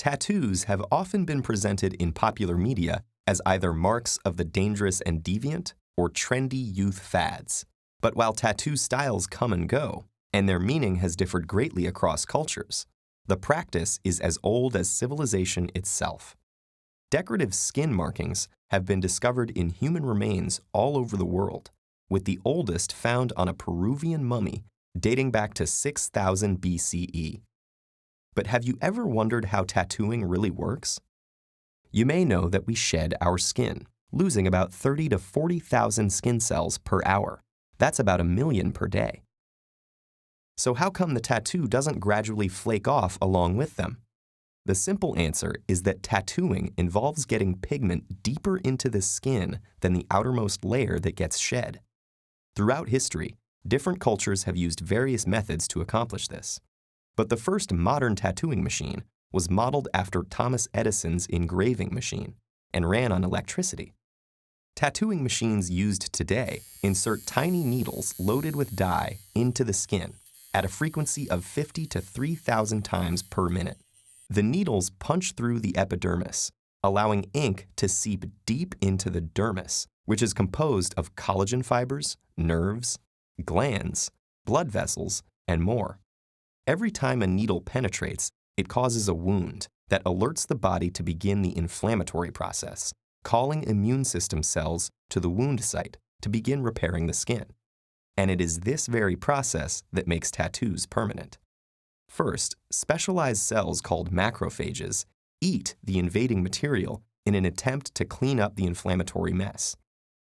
Tattoos have often been presented in popular media as either marks of the dangerous and deviant or trendy youth fads. But while tattoo styles come and go, and their meaning has differed greatly across cultures, the practice is as old as civilization itself. Decorative skin markings have been discovered in human remains all over the world, with the oldest found on a Peruvian mummy dating back to 6000 BCE. But have you ever wondered how tattooing really works? You may know that we shed our skin, losing about 30 to 40,000 skin cells per hour. That's about 1 million per day. So how come the tattoo doesn't gradually flake off along with them? The simple answer is that tattooing involves getting pigment deeper into the skin than the outermost layer that gets shed. Throughout history, different cultures have used various methods to accomplish this. But the first modern tattooing machine was modeled after Thomas Edison's engraving machine and ran on electricity. Tattooing machines used today insert tiny needles loaded with dye into the skin at a frequency of 50 to 3,000 times per minute. The needles punch through the epidermis, allowing ink to seep deep into the dermis, which is composed of collagen fibers, nerves, glands, blood vessels, and more. Every time a needle penetrates, it causes a wound that alerts the body to begin the inflammatory process, calling immune system cells to the wound site to begin repairing the skin. And it is this very process that makes tattoos permanent. First, specialized cells called macrophages eat the invading material in an attempt to clean up the inflammatory mess.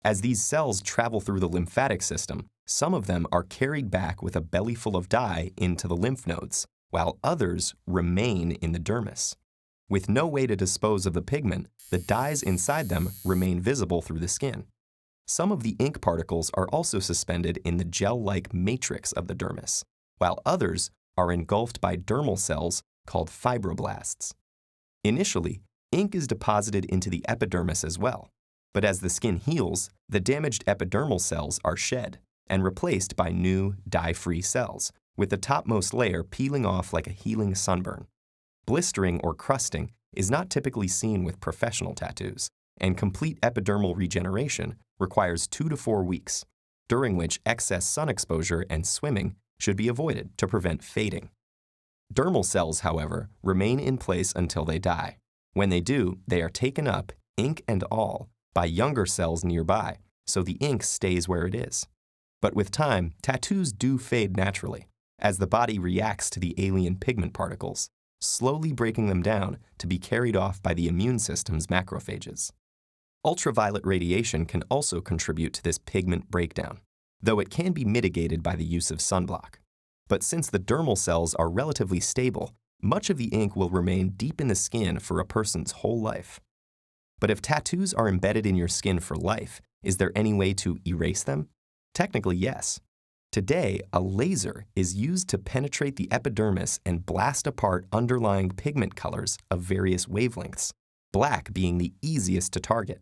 As these cells travel through the lymphatic system, some of them are carried back with a belly full of dye into the lymph nodes, while others remain in the dermis. With no way to dispose of the pigment, the dyes inside them remain visible through the skin. Some of the ink particles are also suspended in the gel-like matrix of the dermis, while others are engulfed by dermal cells called fibroblasts. Initially, ink is deposited into the epidermis as well, but as the skin heals, the damaged epidermal cells are shed and replaced by new, dye-free cells, with the topmost layer peeling off like a healing sunburn. Blistering or crusting is not typically seen with professional tattoos, and complete epidermal regeneration requires 2 to 4 weeks, during which excess sun exposure and swimming should be avoided to prevent fading. Dermal cells, however, remain in place until they die. When they do, they are taken up, ink and all, by younger cells nearby, so the ink stays where it is. But with time, tattoos do fade naturally, as the body reacts to the alien pigment particles, slowly breaking them down to be carried off by the immune system's macrophages. Ultraviolet radiation can also contribute to this pigment breakdown, though it can be mitigated by the use of sunblock. But since the dermal cells are relatively stable, much of the ink will remain deep in the skin for a person's whole life. But if tattoos are embedded in your skin for life, is there any way to erase them? Technically, yes. Today, a laser is used to penetrate the epidermis and blast apart underlying pigment colors of various wavelengths, black being the easiest to target.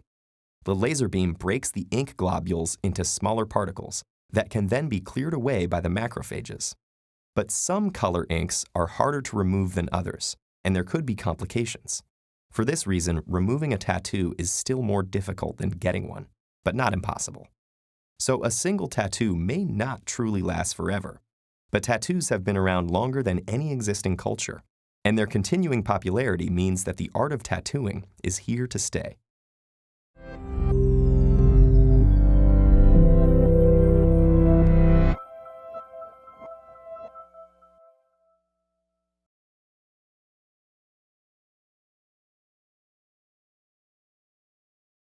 The laser beam breaks the ink globules into smaller particles that can then be cleared away by the macrophages. But some color inks are harder to remove than others, and there could be complications. For this reason, removing a tattoo is still more difficult than getting one, but not impossible. So a single tattoo may not truly last forever, but tattoos have been around longer than any existing culture, and their continuing popularity means that the art of tattooing is here to stay.